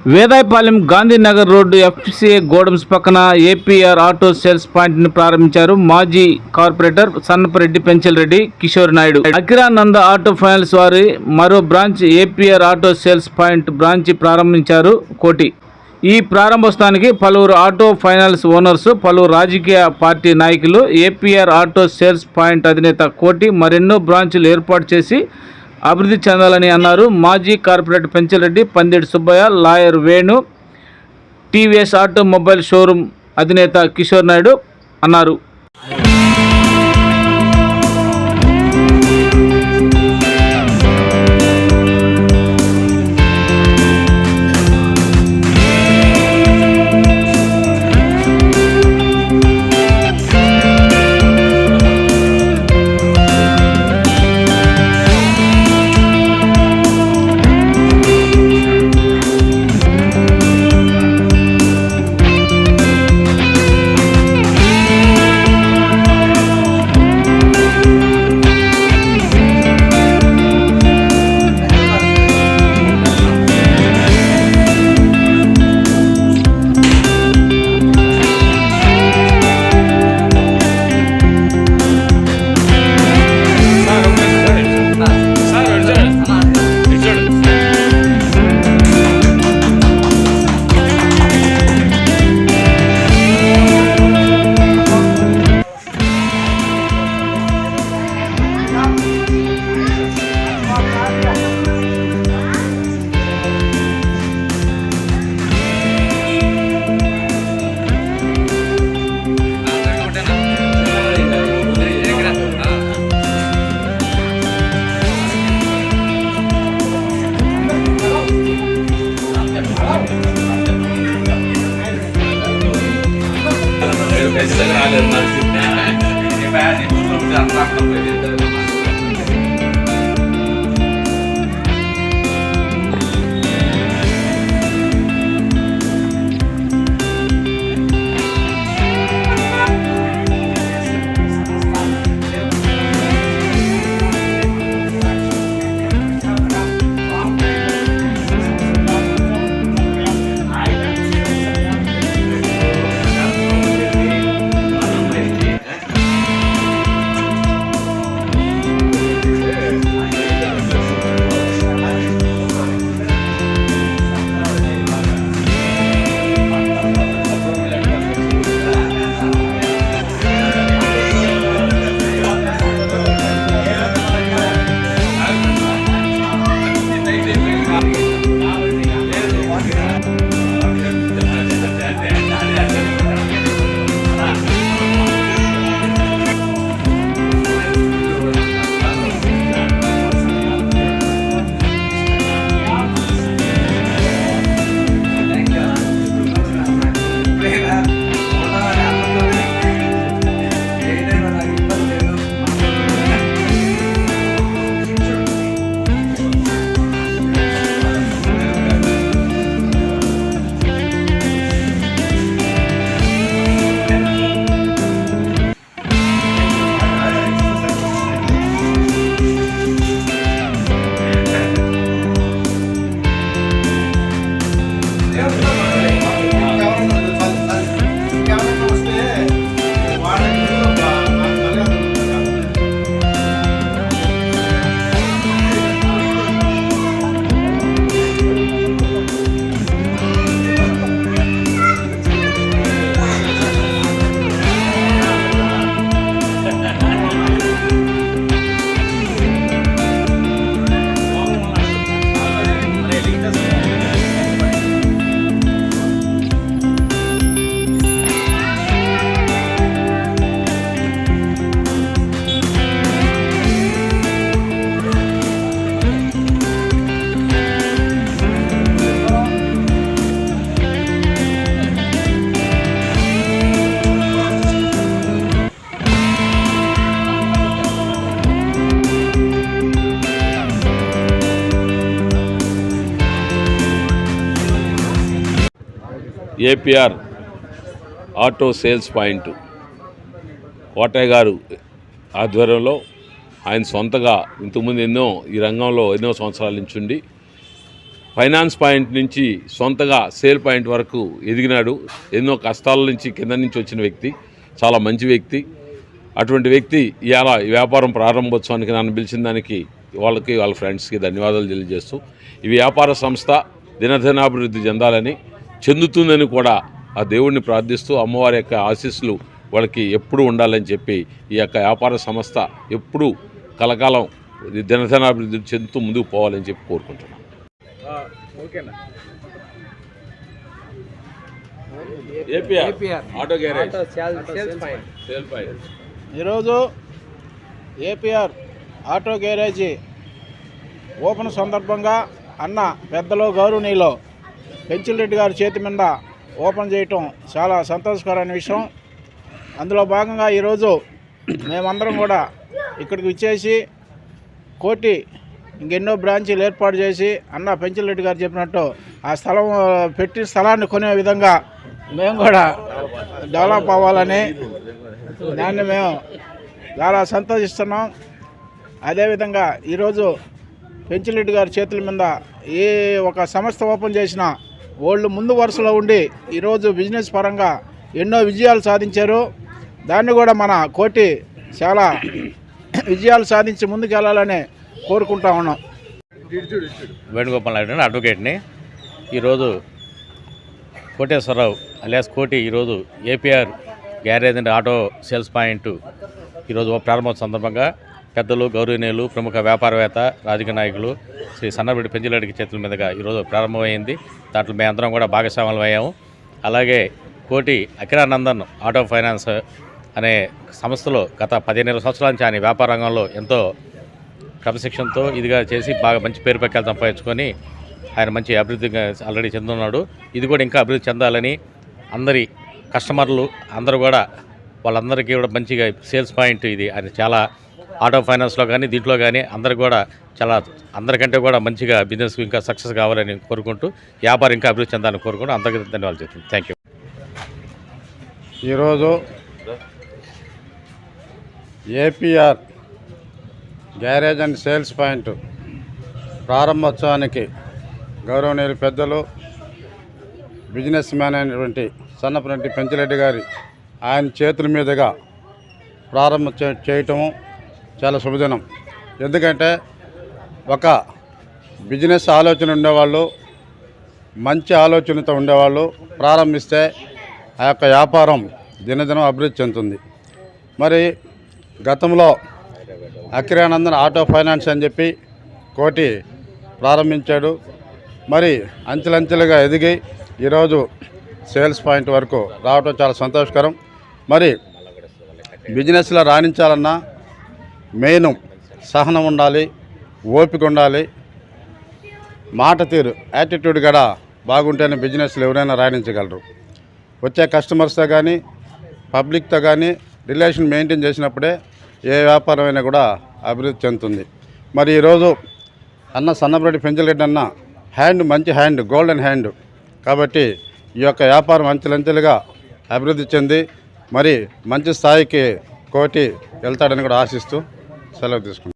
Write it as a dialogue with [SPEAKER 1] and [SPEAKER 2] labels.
[SPEAKER 1] Vedayapalem Gandhinagar road FCA godowns పక్కన APR auto sales point ని ప్రారంభించారు మాజీ corporator Sannapareddy Penchalareddy Kishore Naidu. Akirananda auto finance వారి మరో branch APR auto sales point branch ప్రారంభించారు కోటి. ఈ ప్రారంభోత్సవానికి పలువురు ఆటో ఫైనాన్స్ ఓనర్స్, పలువురు రాజకీయ పార్టీ నాయకులు, ఏపీఆర్ ఆటో సేల్స్ పాయింట్ అధినేత కోటి మరెన్నో బ్రాంచులు ఏర్పాటు చేసి అభివృద్ధి చెందాలని అన్నారు. మాజీ corporator Penchalareddy, Pandidi Subbaiah, lawyer Venu, TVS automobile showroom అధినేత కిషోర్ నాయుడు అన్నారు.
[SPEAKER 2] APR auto sales point Kotaiah garu ఆధ్వర్యంలో ఆయన సొంతగా ఇంతకుముందు ఈ రంగంలో ఎన్నో సంవత్సరాల నుంచి ఉండి ఫైనాన్స్ పాయింట్ నుంచి సొంతగా సేల్ పాయింట్ వరకు ఎదిగినాడు. ఎన్నో కష్టాల నుంచి కింద నుంచి వచ్చిన వ్యక్తి, చాలా మంచి వ్యక్తి. అటువంటి వ్యక్తి ఇవాళ వ్యాపారం ప్రారంభోత్సవానికి నన్ను పిలిచిన దానికి వాళ్ళకి వాళ్ళ ఫ్రెండ్స్కి ధన్యవాదాలు తెలియజేస్తూ, ఈ వ్యాపార సంస్థ దినదినాభివృద్ధి చెందుతుందని కూడా ఆ దేవుడిని ప్రార్థిస్తూ, అమ్మవారి యొక్క ఆశీస్సులు వాళ్ళకి ఎప్పుడూ ఉండాలని చెప్పి ఈ యొక్క వ్యాపార సంస్థ ఎప్పుడూ కలకాలం దినదినాభివృద్ధి చెందుతూ ముందుకు పోవాలని చెప్పి కోరుకుంటున్నాను. APR auto garage sale point.
[SPEAKER 3] ఈరోజు ఏపీఆర్ ఆటో గ్యారేజీ ఓపెన్ సందర్భంగా అన్న పెద్దలు గౌరవనీయులు పెంచిరెడ్డి గారి చేతి మీద ఓపెన్ చేయటం చాలా సంతోషకరమైన విషయం. అందులో భాగంగా ఈరోజు మేమందరం కూడా ఇక్కడికి వచ్చేసి కోటి ఇంకెన్నో బ్రాంచీలు ఏర్పాటు చేసి అన్న పెంచిరెడ్డి గారు చెప్పినట్టు ఆ స్థలాన్ని కొనే విధంగా మేము కూడా డెవలప్ అవ్వాలని దాన్ని మేము చాలా సంతోషిస్తున్నాం. అదేవిధంగా ఈరోజు పెంచిరెడ్డి గారి చేతుల మీద ఏ ఒక సంస్థ ఓపెన్ చేసినా వాళ్ళు ముందు వరుసలో ఉండి ఈరోజు బిజినెస్ పరంగా ఎన్నో విజయాలు సాధించారు. దాన్ని కూడా మన కోటి చాలా విజయాలు సాధించి ముందుకు వెళ్ళాలని కోరుకుంటా ఉన్నాం.
[SPEAKER 4] వేణుగోపాల్ నాయుడు అడ్వకేట్ని. ఈరోజు కోటేశ్వరరావు అలియాస్ కోటి ఈరోజు APR garage and auto sales point ఈరోజు ప్రారంభోత్సవం సందర్భంగా పెద్దలు గౌరవనీయులు ప్రముఖ వ్యాపారవేత్త రాజకీయ నాయకులు శ్రీ సన్నపరెడ్డి పెంచిరెడ్డి చేతుల మీదుగా ఈరోజు ప్రారంభమైంది. దాంట్లో మేమందరం కూడా భాగస్వాములు అయ్యాము. అలాగే కోటి అకిరానందన్ ఆటో ఫైనాన్స్ అనే సంస్థలో గత 15 సంవత్సరాల నుంచి ఆయన వ్యాపార రంగంలో ఎంతో క్రమశిక్షణతో ఇదిగా చేసి బాగా మంచి పేరు ప్రఖ్యాలు సంపాదించుకొని ఆయన మంచి అభివృద్ధిగా ఆల్రెడీ చెందుతున్నాడు. ఇది కూడా ఇంకా అభివృద్ధి చెందాలని అందరి కస్టమర్లు అందరూ కూడా వాళ్ళందరికీ కూడా మంచిగా సేల్స్ పాయింట్ ఇది అది చాలా ఆటో ఫైనాన్స్లో కానీ దీంట్లో కానీ అందరికి కూడా చాలా అందరికంటే కూడా మంచిగా బిజినెస్ ఇంకా సక్సెస్ కావాలని కోరుకుంటూ వ్యాపారం ఇంకా అభివృద్ధి చెందాలని కోరుకుంటూ అందరికీ ధన్యవాదాలు చెప్తున్నాను. Thank you.
[SPEAKER 3] ఈరోజు APR garage and sales point ప్రారంభోత్సవానికి గౌరవనీయులు పెద్దలు బిజినెస్ మ్యాన్ అయినటువంటి సన్నపరెడ్డి పెంచిరెడ్డి గారి ఆయన చేతుల మీదుగా ప్రారంభం చేయటము చాలా శుభదినం. ఎందుకంటే ఒక బిజినెస్ ఆలోచన ఉండేవాళ్ళు, మంచి ఆలోచనతో ఉండేవాళ్ళు ప్రారంభిస్తే ఆ యొక్క వ్యాపారం దినదినం అభివృద్ధి చెందుతుంది. మరి గతంలో అకిరానందన్ ఆటో ఫైనాన్స్ అని చెప్పి కోటి ప్రారంభించాడు. మరి అంచెలంచెలుగా ఎదిగి ఈరోజు సేల్స్ పాయింట్ వరకు రావడం చాలా సంతోషకరం. మరి బిజినెస్లో రాణించాలన్నా మెయిన్ సహనం ఉండాలి, ఓపిక ఉండాలి, మాట తీరు యాటిట్యూడ్ కూడా బాగుంటేనే బిజినెస్లో ఎవరైనా రాణించగలరు. వచ్చే కస్టమర్స్తో కానీ పబ్లిక్తో కానీ రిలేషన్ మెయింటైన్ చేసినప్పుడే ఏ వ్యాపారమైనా కూడా అభివృద్ధి చెందుతుంది. మరి ఈరోజు అన్న సన్నపరెడ్డి పెంచిరెడ్డి అన్న హ్యాండ్ మంచి హ్యాండ్, గోల్డెన్ హ్యాండ్. కాబట్టి ఈ యొక్క వ్యాపారం అంచెలంచెలుగా అభివృద్ధి చెంది మరి మంచి స్థాయికి కోటి వెళ్తాడని కూడా ఆశిస్తూ సెలవు తీసుకుంటాను.